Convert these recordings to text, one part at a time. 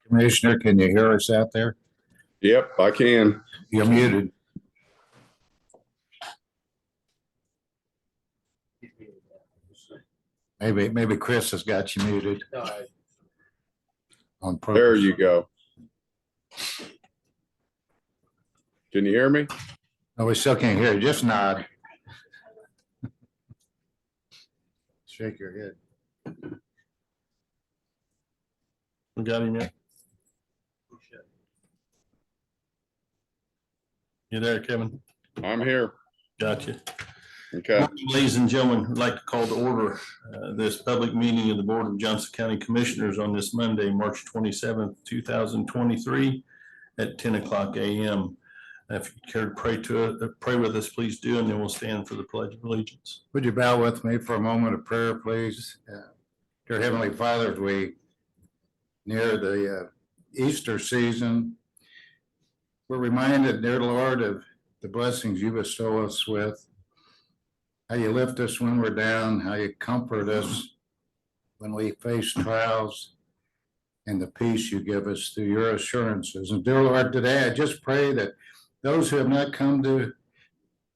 Commissioner, can you hear us out there? Yep, I can. You're muted. Maybe Chris has got you muted. On purpose. There you go. Can you hear me? No, we still can't hear you. Just nod. Shake your head. We got him yet? You there, Kevin? I'm here. Gotcha. Okay. Ladies and gentlemen, I'd like to call to order this public meeting of the Board of Johnson County Commissioners on this Monday, March 27th, 2023 at 10 o'clock a.m. If you care to pray with us, please do, and then we'll stand for the Pledge of Allegiance. Would you bow with me for a moment of prayer, please? Dear Heavenly Father, as we near the Easter season, we're reminded, dear Lord, of the blessings you bestow us with, how you lift us when we're down, how you comfort us when we face trials, and the peace you give us through your assurances. And dear Lord, today I just pray that those who have not come to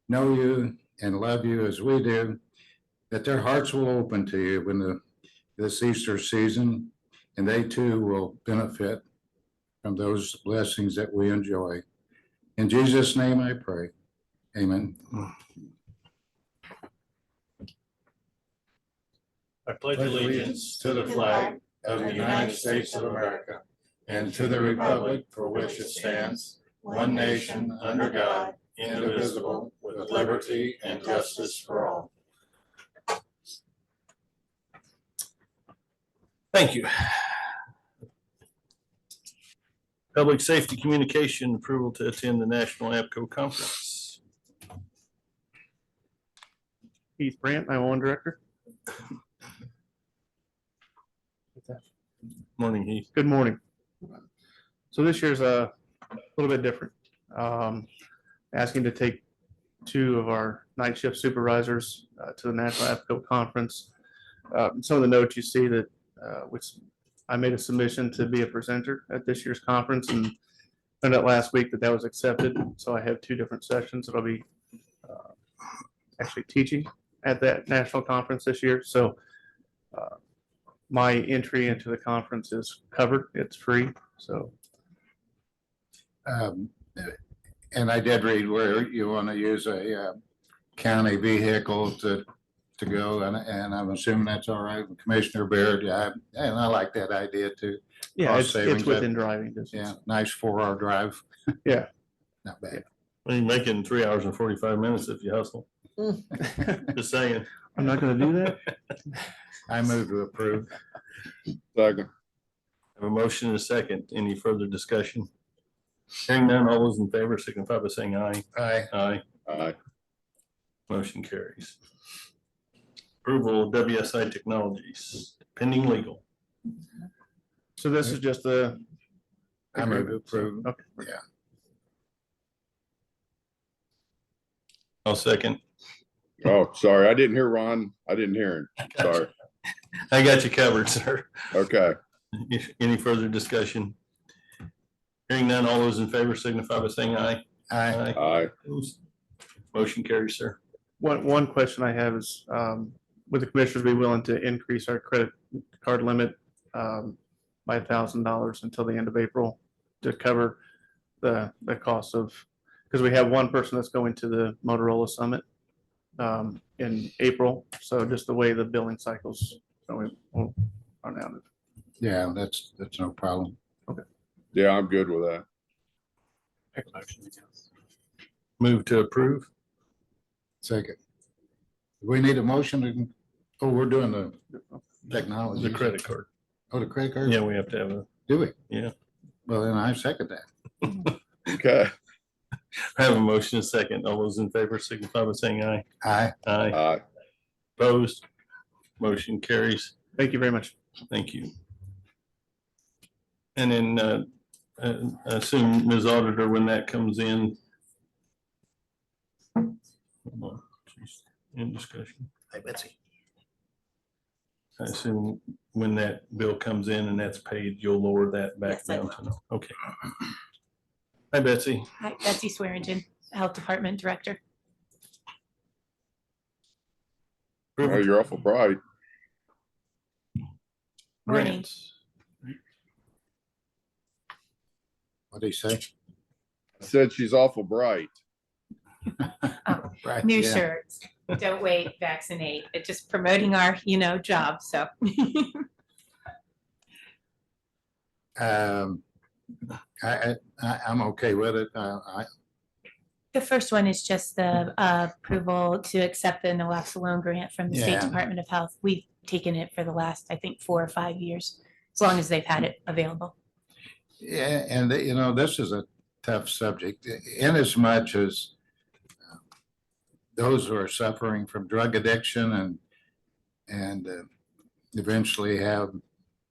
know you and love you as we do, that their hearts will open to you when this Easter season, and they too will benefit from those blessings that we enjoy. In Jesus' name I pray. Amen. I pledge allegiance to the flag of the United States of America and to the republic for which it stands, one nation under God, indivisible, with liberty and justice for all. Thank you. Public Safety Communication approval to attend the National APCO Conference. Keith Brandt, 911 Director. Morning, Heath. Good morning. So this year's a little bit different. Asking to take two of our night shift supervisors to the National APCO Conference. Some of the notes you see that which I made a submission to be a presenter at this year's conference and found out last week that was accepted. So I have two different sessions that I'll be actually teaching at that national conference this year. So my entry into the conference is covered. It's free. So And I did read where you want to use a county vehicle to go, and I'm assuming that's all right with Commissioner Baird. Yeah, and I like that idea too. yeah, Cost it's savings, within driving distance. Yeah, nice 4-hour drive. Yeah. Not bad. Well, you make it in 3 hours and 45 minutes if you hustle. Just saying. I'm not going to do that. I move to approve. Second. I have a motion and a second. Any further discussion? Hearing none, all those in favor signify by saying aye. Aye. Aye. Aye. Motion carries. Approval of WSI Technologies, pending legal. So this is just the. I move to approve. Okay. I'll second. Oh, sorry. I didn't hear Ron. I didn't hear him. Sorry. I got you covered, sir. Okay. Any further discussion? Hearing none, all those in favor signify by saying aye. Aye. Aye. Motion carries, sir. One question I have is, would the commissioners be willing to increase our credit card limit by $1,000 until the end of April to cover the cost of, because we have one person that's going to the Motorola Summit in April. So just the way the billing cycles, so we won't run out of. Yeah, that's no problem. Yeah, I'm good with that. Move to approve. Second. We need a motion to, oh, we're doing the technology. The credit card. Oh, the credit card? Yeah, we have to have a, Do we? Yeah. Well, then I second that. Okay. I have a motion and a second. All those in favor signify by saying aye. Aye. Aye. Aye. Opposed? Motion carries. Thank you very much. Thank you. And then assume Ms. Auditor, when that comes in. Hold on, she's in discussion. Hi, Betsy. I assume when that bill comes in and that's paid, you'll lower that back Yes, I down will. to, okay. Hi, Betsy. Hi, Betsy Swearingen, Health Department Director. Oh, you're awful bright. Morning. Grants. What'd he say? I said she's awful bright. Right, New yeah. shirts. Don't wait, vaccinate. It's just promoting our, job. So I'm okay with it. the first one is just the approval to accept the naloxone grant from the State Yeah. Department of Health. We've taken it for the last, I think, 4 or 5 years, as long as they've had it available. Yeah, and this is a tough subject in as much as those who are suffering from drug addiction and eventually have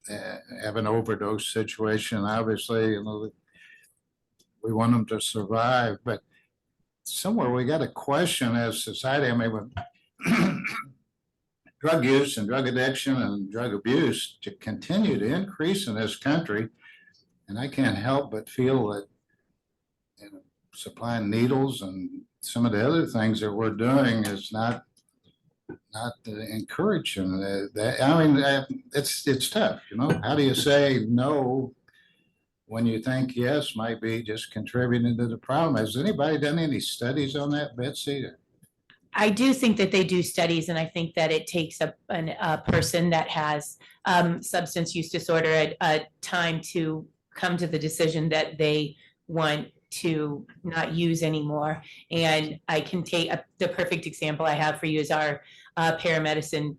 an overdose situation. Obviously, we want them to survive, but somewhere we got a question as society. I mean, when drug use and drug addiction and drug abuse to continue to increase in this country, and I can't help but feel that supplying needles and some of the other things that we're doing is not encouraging that. I mean, it's tough, How do you say no when you think yes might be just contributing to the problem? Has anybody done any studies on that, Betsy? I do think that they do studies, and I think that it takes a person that has substance use disorder a time to come to the decision that they want to not use anymore. And I can take the perfect example I have for you is our paramedicine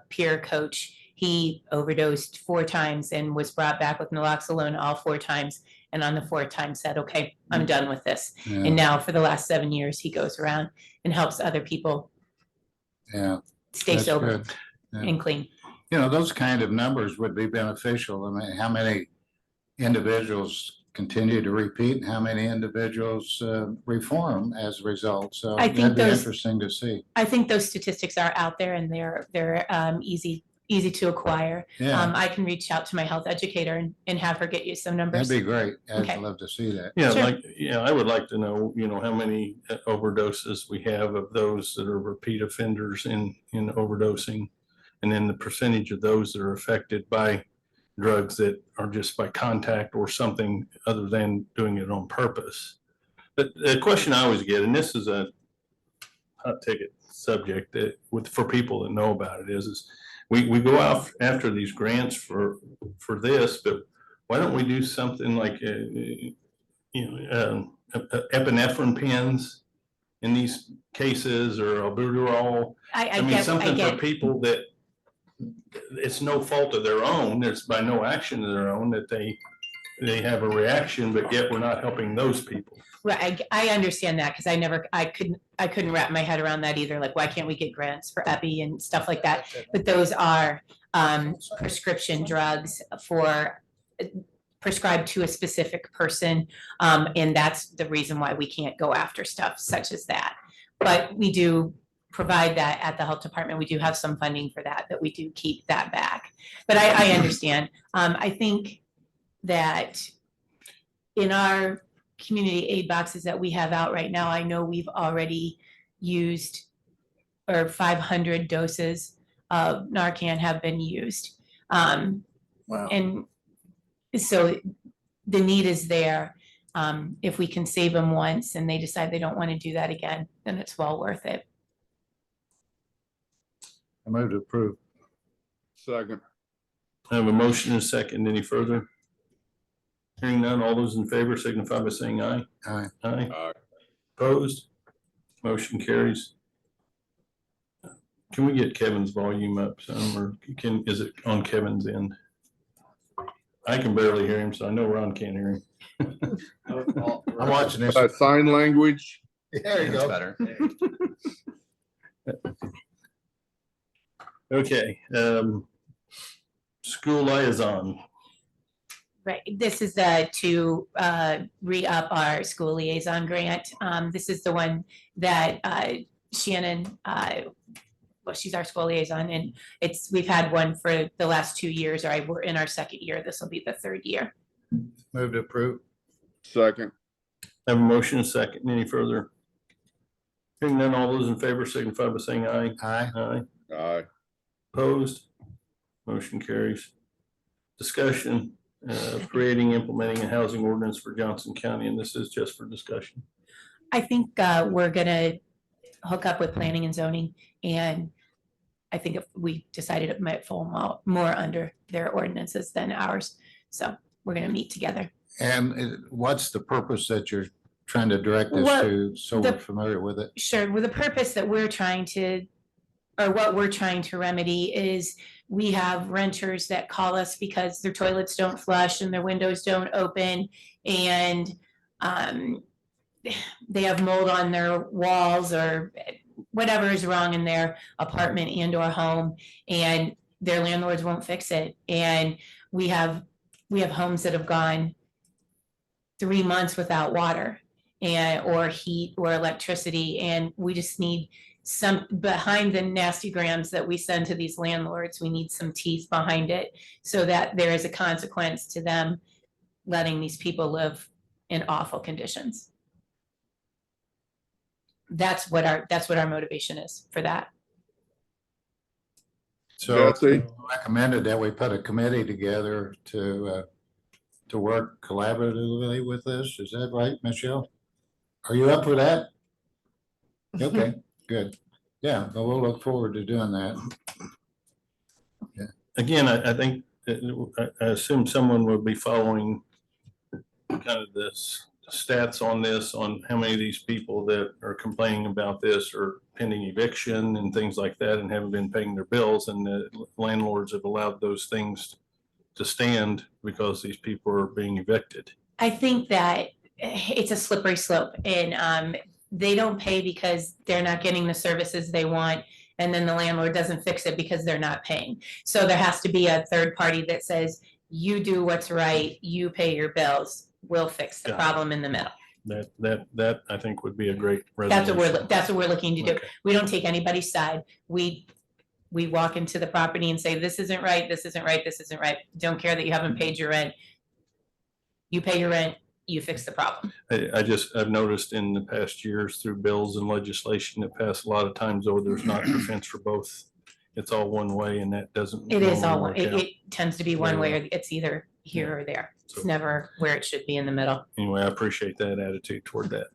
peer coach. He overdosed 4 times and was brought back with naloxone all 4 times. And on the 4th time said, okay, I'm done with this. Yeah, And now for the last 7 years, he goes around and helps other people yeah, stay that's sober good. Yeah. and clean. Those kind of numbers would be beneficial. I mean, how many individuals continue to repeat and how many individuals reform as a result? So I think that'd be those- interesting to see. I think those statistics are out there and they're easy to acquire. Yeah, I can reach out to my health educator and have her get you some that'd numbers. be great. Okay. I'd love to see that. Yeah, Sure. I would like to know, how many overdoses we have of those that are repeat offenders in overdosing. And then the percentage of those that are affected by drugs that are just by contact or something other than doing it on purpose. But the question I always get, and this is a hot ticket subject for people that know about it is we go out after these grants for this, but why don't we do something like, epinephrine pens in these cases or albuterol? I mean, get, something for people that it's no fault of their own, it's by no action of their own that they have a reaction, but yet we're not helping those people. right, I understand that because I couldn't wrap my head around that either. Like, why can't we get grants for epi and stuff like that? But those are prescription drugs prescribed to a specific person. And that's the reason why we can't go after stuff such as that. But we do provide that at the health department. We do have some funding for that we do keep that back. But I understand. I think that in our community aid boxes that we have out right now, I know we've already used 500 doses of Narcan have been used. Wow. And so the need is there. If we can save them once and they decide they don't want to do that again, then it's well worth it. I move to approve. Second. I have a motion and a second. Any further? Hearing none, all those in favor signify by saying aye. Aye. Aye. Aye. Opposed? Motion carries. Can we get Kevin's volume up some, or is it on Kevin's end? I can barely hear him, so I know Ron can't hear him. I'm watching this. Sign language. There you go. Better. Okay, school liaison. Right, this is to re-up our school liaison grant. This is the one that Shannon well, she's our school liaison, and we've had one for the last 2 years, or we're in our second year. This will be the third year. Move to approve. Second. Have a motion and a second. Any further? Hearing none, all those in favor signify by saying aye. Aye. Aye. Aye. Opposed? Motion carries. Discussion, creating, implementing a housing ordinance for Johnson County, and this is just for discussion. I think we're gonna hook up with planning and zoning, and I think if we decided it might fall more under their ordinances than ours. So we're gonna meet together. And what's the purpose that you're trying to direct this Well, to, so the- we're familiar with it? Sure, with the purpose that we're trying to, or what we're trying to remedy is we have renters that call us because their toilets don't flush and their windows don't open, and they have mold on their walls or whatever is wrong in their apartment and or home, and their landlords won't fix it. And we have homes that have gone 3 months without water and or heat or electricity, and we just need some behind the nasty grams that we send to these landlords. We need some teeth behind it so that there is a consequence to them letting these people live in awful conditions. That's what our motivation is for that. So Betsy? recommended that we put a committee together to work collaboratively with this. Is that right, Michelle? Are you up for that? Okay, good. Yeah, well, we'll look forward to doing that. Again, I think, I assume someone will be following kind of this stats on this, on how many of these people that are complaining about this are pending eviction and things like that and haven't been paying their bills, and the landlords have allowed those things to stand because these people are being evicted. I think that it's a slippery slope, and they don't pay because they're not getting the services they want, and then the landlord doesn't fix it because they're not paying. So there has to be a third party that says, you do what's right, you pay your bills, we'll fix the Got it. problem in the middle. That I think would be a great That's resolution. what we're looking to do. Okay. We don't take anybody's side. We walk into the property and say, this isn't right, this isn't right, this isn't right. Don't care that you haven't paid your rent. You pay your rent, you fix the problem. I've noticed in the past years through bills and legislation that pass a lot of times, though, there's not defense for both. It's all one way, and that doesn't. It is normally all, work it out. tends to be one way, or it's either here or there. It's So- never where it should be in the middle. Anyway, I appreciate that attitude toward that.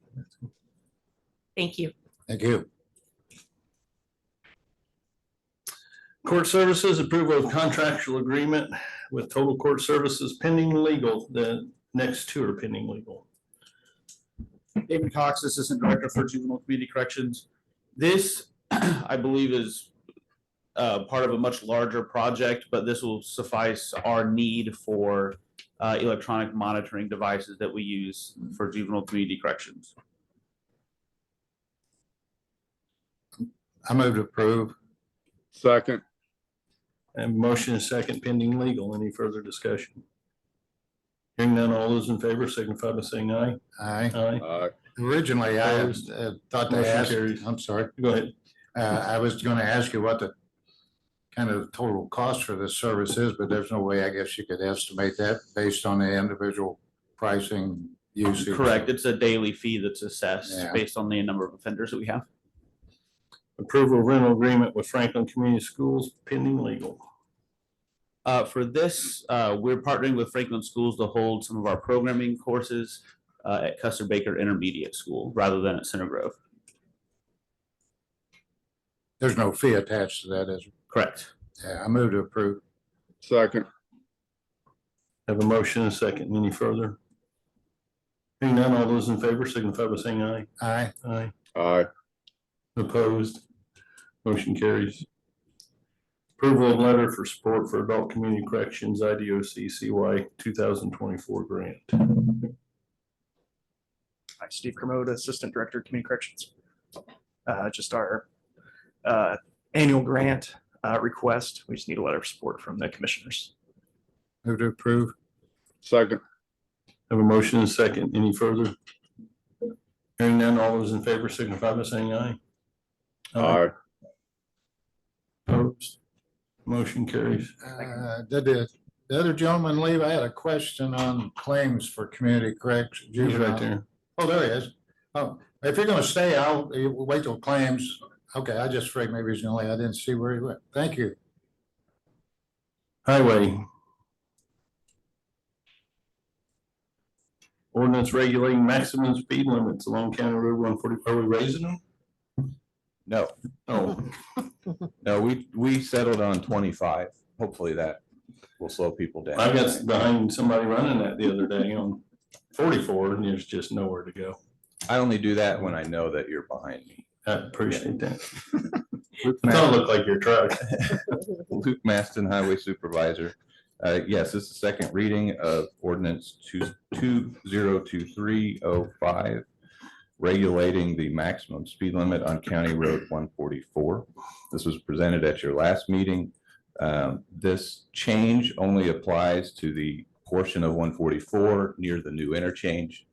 Thank you. Thank you. Court services, approval of contractual agreement with Total Court Services pending legal. The next two are pending legal. David Cox, Assistant Director for Juvenile Community Corrections. This, I believe, is part of a much larger project, but this will suffice our need for electronic monitoring devices that we use for juvenile community corrections. I move to approve. Second. And motion is second pending legal. Any further discussion? Hearing none, all those in favor signify by saying aye. Aye. Aye. Aye. Originally, I Opposed? thought to Motion ask, carries. I'm sorry. Go ahead. I was gonna ask you what the kind of total cost for this service is, but there's no way, I guess you could estimate that based on the individual pricing usage. Correct. It's a daily fee that's assessed Yeah. based on the number of offenders that we have. Approval of rental agreement with Franklin Community Schools pending legal. For this, we're partnering with Franklin Schools to hold some of our programming courses at Custer Baker Intermediate School rather than at Center Grove. There's no fee attached to that, is there? Correct. Yeah, I move to approve. Second. Have a motion and a second. Any further? Hearing none, all those in favor signify by saying aye. Aye. Aye. Aye. Opposed? Motion carries. Approval of letter for support for adult community corrections, IDOC CY 2024 grant. Hi, Steve Kermode, Assistant Director of Community Corrections. Just our annual grant request. We just need a letter of support from the commissioners. Move to approve. Second. Have a motion and a second. Any further? Hearing none, all those in favor signify by saying aye. Aye. Motion carries. Did the other gentleman leave? I had a question on claims for community corrections. He's right there. Oh, there he is. Oh, if you're gonna stay, I'll wait till claims. Okay, I just afraid maybe he's gonna leave. I didn't see where he went. Thank you. Highway. Ordinance regulating maximum speed limits along County Road 140. Are we raising them? No, Oh, no, we settled on 25. Hopefully that will slow people down. I got behind somebody running that the other day on 44 and there's just nowhere to go. I only do that when I know that you're behind me. I appreciate that. It don't look like your truck. Luke Maston, Highway Supervisor. Yes, this is the second reading of ordinance 202305, regulating the maximum speed limit on County Road 144. This was presented at your last meeting. This change only applies to the portion of 144 near the new interchange.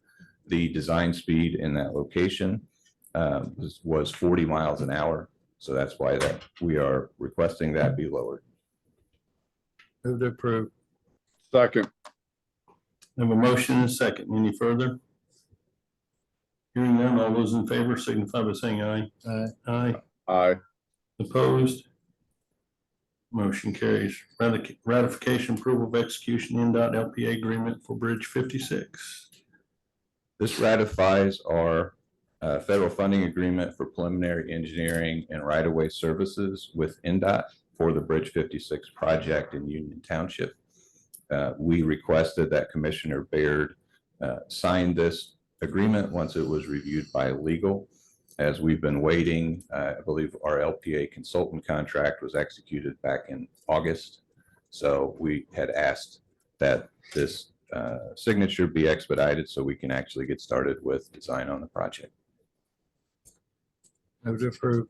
The design speed in that location was 40 miles an hour. So that's why that we are requesting that be lowered. Move to approve. Second. I have a motion and a second. Any further? Hearing none, all those in favor signify by saying aye. Aye. Aye. Opposed? Motion carries. Ratification approval of execution NDOT LPA agreement for Bridge 56. This ratifies our federal funding agreement for preliminary engineering and right-of-way services with NDOT for the Bridge 56 project in Union Township. We requested that Commissioner Baird sign this agreement once it was reviewed by legal. As we've been waiting, I believe our LPA consultant contract was executed back in August. So we had asked that this signature be expedited so we can actually get started with design on the project. Move to approve.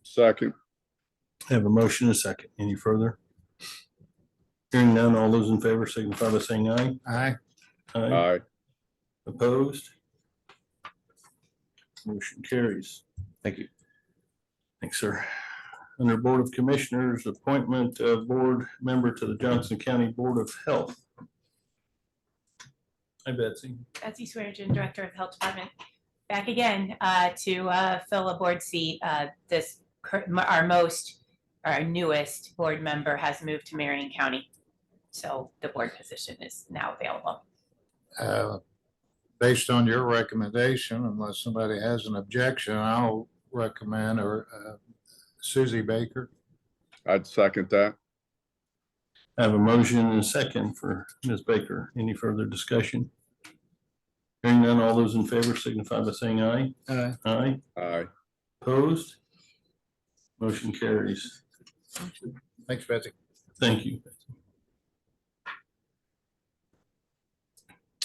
Second. I have a motion and a second. Any further? Hearing none, all those in favor signify by saying aye. Aye. Aye. Opposed? Motion carries. Thank you. Thanks, sir. Under Board of Commissioners, appointment of board member to the Johnson County Board of Health. Hi, Betsy. Betsy Swearengin, Director of the Health Department, back again to fill a board seat. Our newest board member has moved to Marion County. So the board position is now available. Based on your recommendation, unless somebody has an objection, I'll recommend Susie Baker. I'd second that. I have a motion and a second for Ms. Baker. Any further discussion? Hearing none, all those in favor signify by saying aye. Aye. Aye. Aye. Opposed? Motion carries. Thanks, Betsy. Thank you.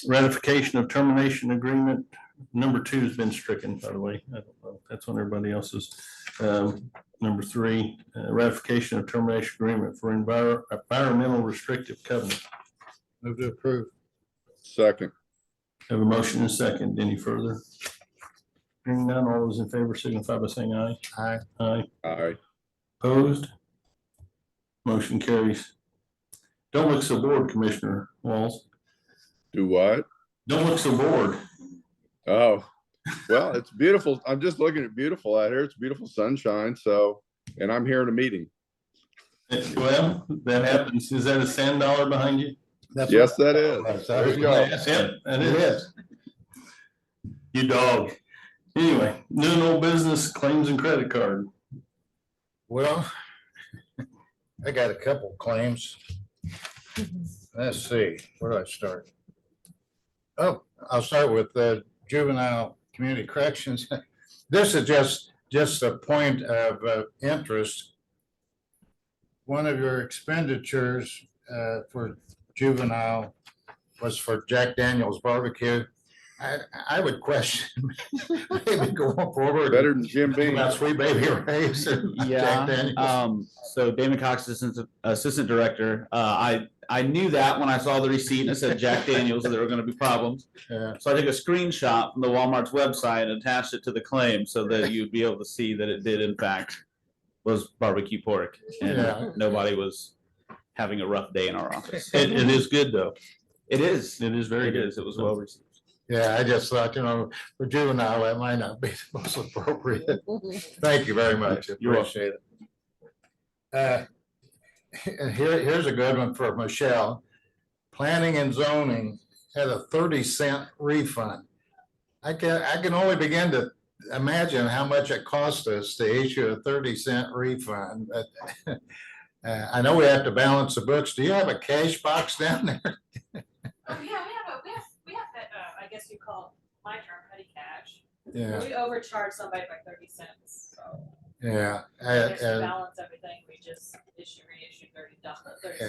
Ratification of termination agreement. Number 2 has been stricken, by the way. I don't know. That's on everybody else's. Number 3, ratification of termination agreement for environmental restrictive covenant. Move to approve. Second. Have a motion and a second. Any further? Hearing none, all those in favor signify by saying aye. Aye. Aye. Aye. Opposed? Motion carries. Don't look so bored, Commissioner Walls. Do what? Don't look so bored. Oh, well, it's beautiful. I'm just looking at beautiful out here. It's beautiful sunshine. So, and I'm here in a meeting. Well, that happens. Is that a sand dollar behind you? Yes, that is. There you go. Yep, that is. You dog. Anyway, new and old business claims and credit card. Well, I got a couple claims. Let's see, where do I start? Oh, I'll start with the juvenile community corrections. This is just a point of interest. One of your expenditures for juvenile was for Jack Daniel's barbecue. I would question maybe going forward. Better than Jim Beam. About Sweet Baby Ray's and Jack Yeah, Daniel's. so Damon Cox, assistant director, I knew that when I saw the receipt and it said Jack Daniels, that there were gonna be problems. Yeah. So I took a screenshot from the Walmart's website and attached it to the claim so that you'd be able to see that it did in fact was barbecue pork, Yeah. and nobody was having a rough day in our office. It is good though. It is. It is very It good. is. It was well received. Yeah, I just thought, for juvenile, that might not be the most appropriate. Thank you very much. You're welcome. Appreciate it. And here's a good one for Michelle. Planning and zoning had a 30-cent refund. I can only begin to imagine how much it cost us to issue a 30-cent refund, but I know we have to balance the books. Do you have a cash box down there? Oh, yeah, we have that, I guess you call my term petty cash. Yeah, We overcharge somebody by 30 cents, so. yeah. Just to balance everything, we just reissue 30 Yeah.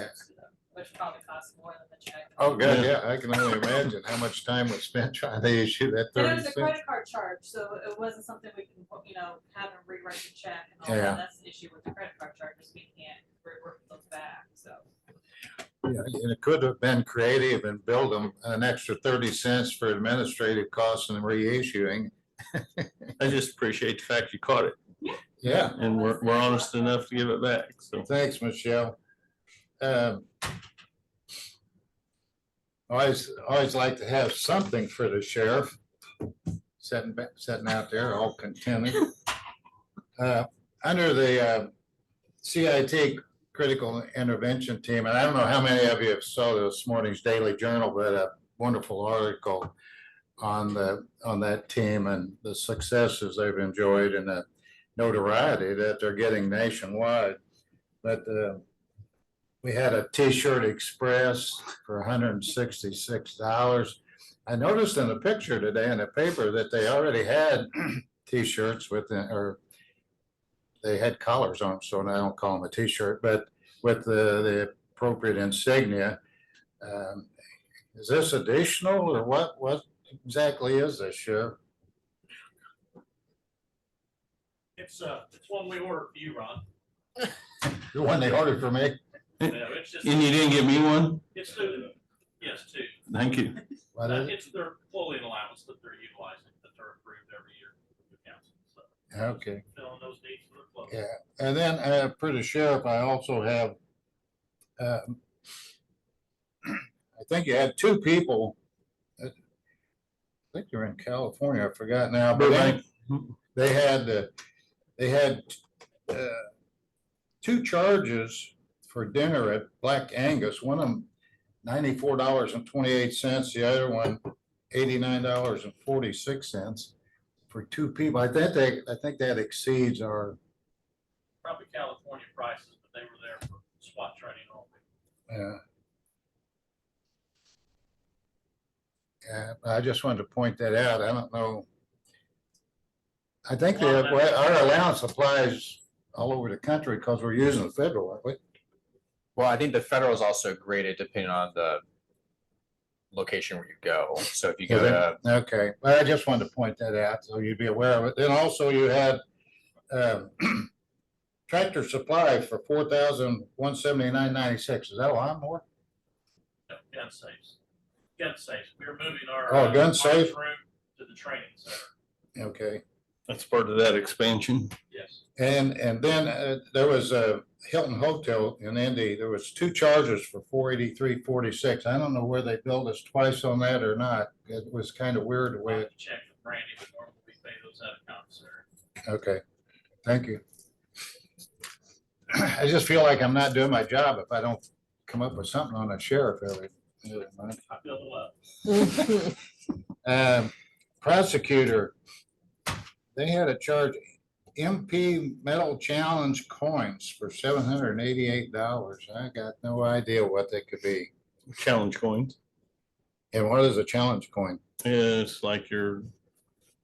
cents to them, which probably costs more than the check. Oh, God, yeah, I can only imagine how much time was spent trying to issue that And it 30 was a cents. credit card charge, so it wasn't something we can, have them rewrite the check and all Yeah. that. That's the issue with the credit card charges. We can't rework those back, so. Yeah, and it could have been creative and build them an extra 30 cents for administrative costs and reissuing. I just appreciate the fact you caught it Yeah, and we're honest enough to give it back. So thanks, Michelle. Always like to have something for the sheriff. Sitting out there all contented. Under the CIT Critical Intervention Team, and I don't know how many of you saw this morning's Daily Journal, but a wonderful article on that team and the successes they've enjoyed and the notoriety that they're getting nationwide. But we had a T-shirt express for $166. I noticed in the picture today in the paper that they already had T-shirts or they had collars on them, so I don't call them a T-shirt, but with the appropriate insignia. Is this additional or what exactly is this, Sheriff? It's one we ordered for you, Ron. The one they ordered for me? No, it's just, and you didn't give me one? it's through, yes, too. Thank you. What is it? It's their clothing allowance that they're utilizing, that they're approved every year with the council, so. Okay. Filling those needs for their clothing. Yeah, and then for the sheriff, I also have, I think you had two people. I think you're in California, I forgot now, but they had two charges for dinner at Black Angus. One of them $94.28, the other one $89.46 for two people. I think that exceeds our. Probably California prices, but they were there for SWAT training all week. Yeah, I just wanted to point that out. I don't know. I think our allowance applies all over the country because we're using the federal, aren't we? Well, I think the federal is also graded depending on the location where you go. So if you go to, Okay, well, I just wanted to point that out so you'd be aware of it. Then also you had Tractor Supply for $4,179.96. Is that a lot more? No, gun safes. Gun safes. We were moving our. Oh, gun safe? room to the training center. Okay. That's part of that expansion. Yes. And then there was a Hilton Hotel in Indy. There was two charges for $483.46. I don't know where they billed us twice on that or not. It was kind of weird the I way have it. to check with Brandy, but normally we pay those out of commissary. Okay, thank you. I just feel like I'm not doing my job if I don't come up with something on a sheriff every month. I feel the love. Prosecutor, they had a charge MP Metal Challenge coins for $788. I got no idea what they could be. Challenge coins. And what is a challenge coin? It's like a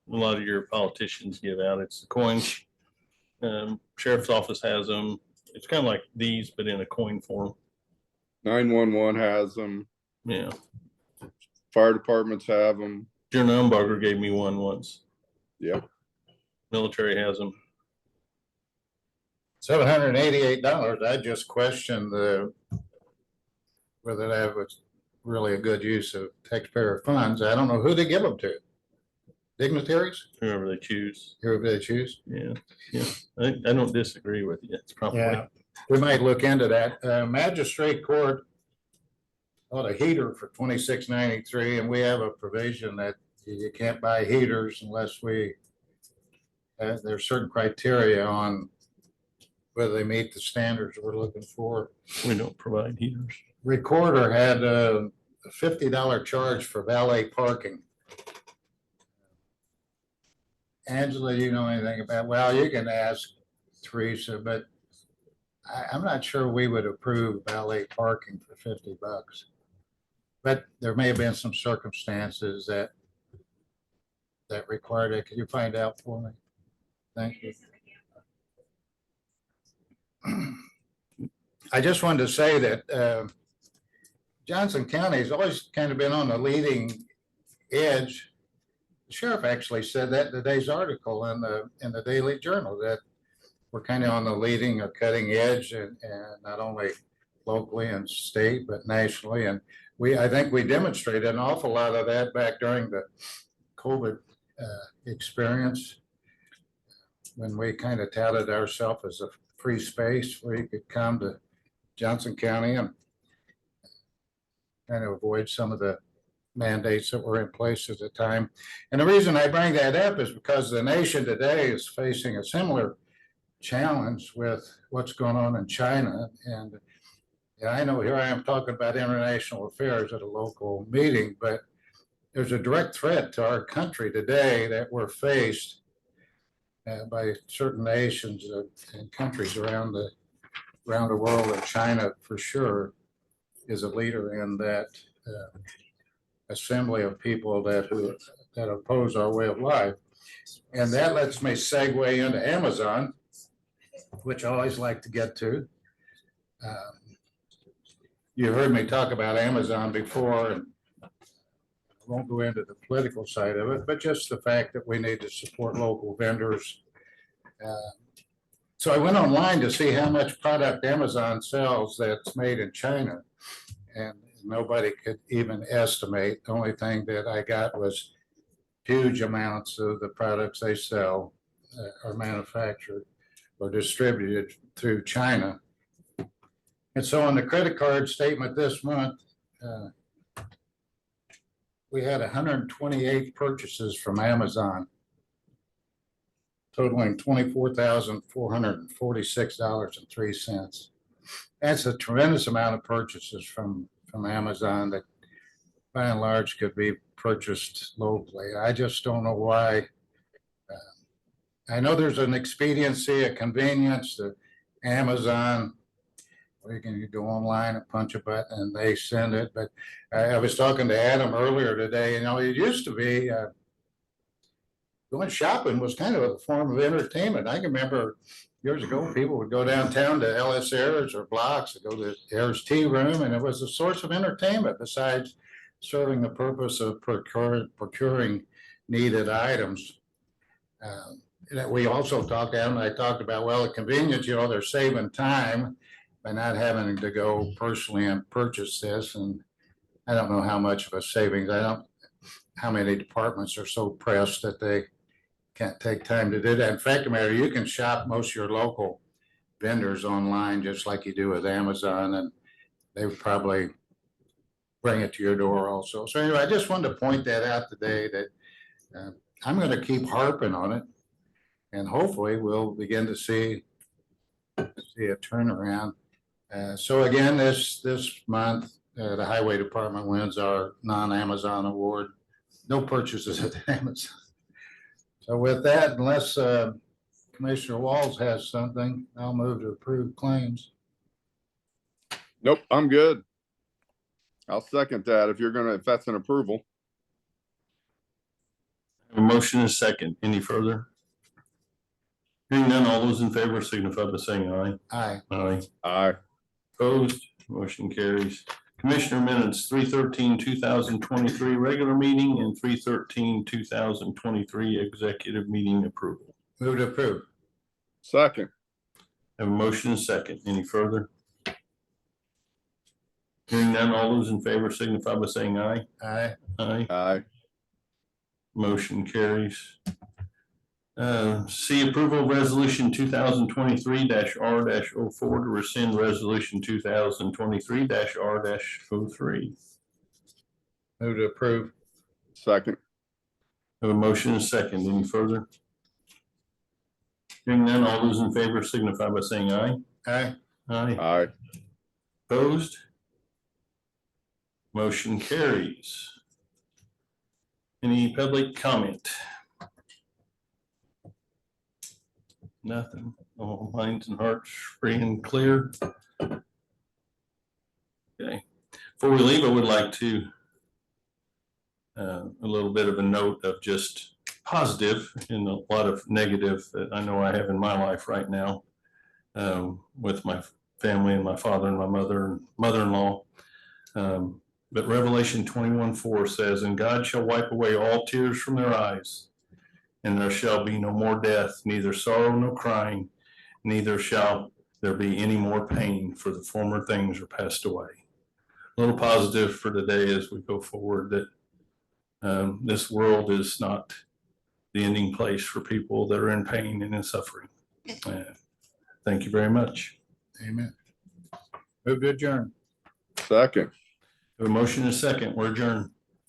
lot of your politicians give out. It's the coins. Sheriff's office has them. It's kind of like these, but in a coin form. 911 has them. Yeah. Fire departments have them. General Umbarger gave me one once. Yep. Military has them. $788. I just questioned whether that was really a good use of taxpayer funds. I don't know who they give them to. dignitaries, whoever they choose. whoever they choose. Yeah, yeah. I don't disagree with you. It's probably, Yeah, we might look into that. Magistrate court bought a heater for $26.93, and we have a provision that you can't buy heaters unless there's certain criteria on whether they meet the standards we're looking for. we don't provide heaters. Recorder had a $50 charge for valet parking. Angela, you know anything about, well, you can ask Teresa, but I'm not sure we would approve valet parking for $50. But there may have been some circumstances that required it. Could you find out for me? Thank you. I just wanted to say that Johnson County has always kind of been on the leading edge. The sheriff actually said that in today's article in the Daily Journal, that we're kind of on the leading or cutting edge, and not only locally and state, but nationally. And I think we demonstrated an awful lot of that back during the COVID experience, when we kind of touted ourselves as a free space where you could come to Johnson County and kind of avoid some of the mandates that were in place at the time. And the reason I bring that up is because the nation today is facing a similar challenge with what's going on in China. And I know here I am talking about international affairs at a local meeting, but there's a direct threat to our country today that we're faced by certain nations and countries around the world, and China for sure is a leader in that assembly of people that oppose our way of life. And that lets me segue into Amazon, which I always like to get to. You heard me talk about Amazon before, and I won't go into the political side of it, but just the fact that we need to support local vendors. So I went online to see how much product Amazon sells that's made in China, and nobody could even estimate. The only thing that I got was huge amounts of the products they sell are manufactured or distributed through China. And so on the credit card statement this month, we had 128 purchases from Amazon, totaling $24,446.03. That's a tremendous amount of purchases from Amazon that by and large could be purchased locally. I just don't know why. I know there's an expediency, a convenience to Amazon, where you can go online and punch a button and they send it. But I was talking to Adam earlier today, it used to be going shopping was kind of a form of entertainment. I can remember years ago, people would go downtown to Ellis Ayres or Blocks to go to Ayres Tea Room, and it was a source of entertainment besides serving the purpose of procuring needed items. That we also talked about, and I talked about, well, the convenience, they're saving time by not having to go personally and purchase this. And I don't know how much of a savings, how many departments are so pressed that they can't take time to do that. In fact, Mary, you can shop most of your local vendors online, just like you do with Amazon, and they would probably bring it to your door also. So anyway, I just wanted to point that out today, that I'm going to keep harping on it, and hopefully we'll begin to see a turnaround. So again, this month, the Highway Department wins our non-Amazon award. No purchases at Amazon. So with that, unless Commissioner Walls has something, I'll move to approve claims. Nope, I'm good. I'll second that if that's an approval. A motion is second. Any further? Hearing none, all those in favor signify by saying aye. Aye. Aye. Aye. Opposed, motion carries. Commissioner minutes, 3/13/2023 regular meeting and 3/13/2023 executive meeting approval. Move to approve. Second. Have a motion is second. Any further? Hearing none, all those in favor signify by saying aye. Aye. Aye. Aye. Motion carries. C, approval of resolution 2023-R-04 to rescind resolution 2023-R-03. Move to approve. Second. Have a motion and a second. Any further? Hearing none, all those in favor signify by saying aye. Aye. Aye. Aye. Opposed? Motion carries. Any public comment? Nothing. All minds and hearts free and clear. Okay. Before we leave, I would like to a little bit of a note of just positive and a lot of negative that I know I have in my life right now with my family and my father and my mother and mother-in-law. But Revelation 21:4 says, "And God shall wipe away all tears from their eyes, and there shall be no more death, neither sorrow nor crying, neither shall there be any more pain, for the former things are passed away." A little positive for today as we go forward, that this world is not the ending place for people that are in pain and in suffering. Thank you very much. Amen. Move to adjourn. Second. A motion and a second. We're adjourned.